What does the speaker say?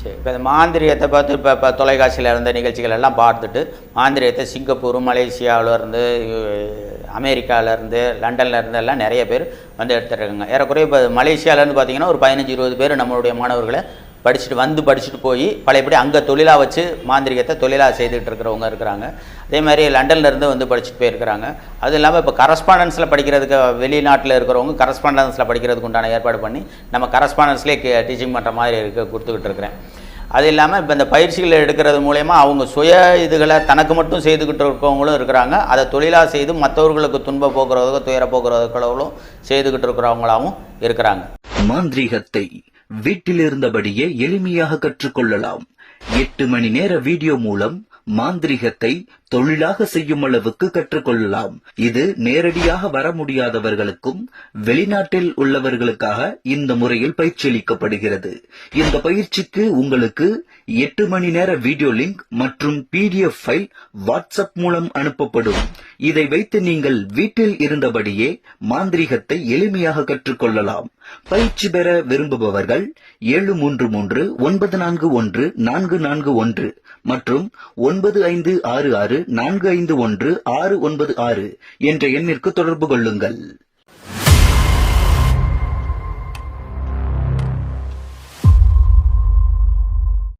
சரி, இப்போ இந்த மாந்திரியத்தை பார்த்து இப்போ தொலைக்காட்சியில் இருந்த நிகழ்ச்சிகள் எல்லாம் பார்த்துட்டு மாந்திரியத்தை சிங்கப்பூர், மலேசியாவிலேருந்து, அமெரிக்காவிலேருந்து, லண்டன்லேருந்து எல்லாம் நிறைய பேர் வந்து எடுத்துருக்காங்க. ஏறக்குறைய இப்போ மலேசியாவிலேருந்து பார்த்திங்கன்னா ஒரு 15-20 பேர் நம்மளுடைய மாணவர்களை படிச்சுட்டு போய் பழையபடி அங்கே தொழிலாக வச்சு மாந்திரிகத்தை தொழிலாக செய்துக்கிட்டு இருக்கிறவங்க இருக்கிறாங்க. அதே மாதிரி லண்டன்லேருந்து வந்து படிச்சுட்டு போயிருக்கிறாங்க. அது இல்லாமல் இப்போ கரஸ்பாண்டன்ஸில் படிக்கிறதுக்கு வெளிநாட்டில் இருக்கிறவங்க கரஸ்பாண்டன்ஸில் படிக்கிறதுக்கு உண்டான ஏற்பாடு பண்ணி நம்ம கரஸ்பாண்டன்ஸ்லேயே டீச்சிங் பண்ணுற மாதிரி கொடுத்துக்கிட்டு இருக்கிறேன். அது இல்லாமல் இப்போ இந்த பயிற்சிகளை எடுக்கிறது மூலயமா அவங்க சுய இதுகளை தனக்கு மட்டும் செய்துக்கிட்டு இருக்கவங்களும் இருக்கிறாங்க. அதை தொழிலாக செய்து மற்றவர்களுக்கு துன்பம் போக்குறதுக்கோ துயர போக்குறதுக்களும் செய்துக்கிட்டு இருக்கிறவங்களாகவும் இருக்கிறாங்க. மாந்திரீகத்தை வீட்டில் இருந்தபடியே எளிமையாக கற்றுக்கொள்ளலாம். 8 மணி நேர வீடியோ மூலம் மாந்திரிகத்தை தொழிலாக செய்யும் அளவுக்கு கற்றுக்கொள்ளலாம். இது நேரடியாக வர முடியாதவர்களுக்கும் வெளிநாட்டில் உள்ளவர்களுக்காக இந்த முறையில் பயிற்சி அளிக்கப்படுகிறது. இந்த பயிற்சிக்கு உங்களுக்கு 8 மணி நேர வீடியோ லிங்க் மற்றும் PDF ஃபைல் வாட்ஸ்அப் மூலம் அனுப்பப்படும். இதை வைத்து நீங்கள் வீட்டில் இருந்தபடியே மாந்திரிகத்தை எளிமையாக கற்றுக்கொள்ளலாம். பயிற்சி பெற விரும்புபவர்கள் 7339414441 மற்றும் 9566451696 என்ற எண்ணிற்கு தொடர்பு கொள்ளுங்கள்.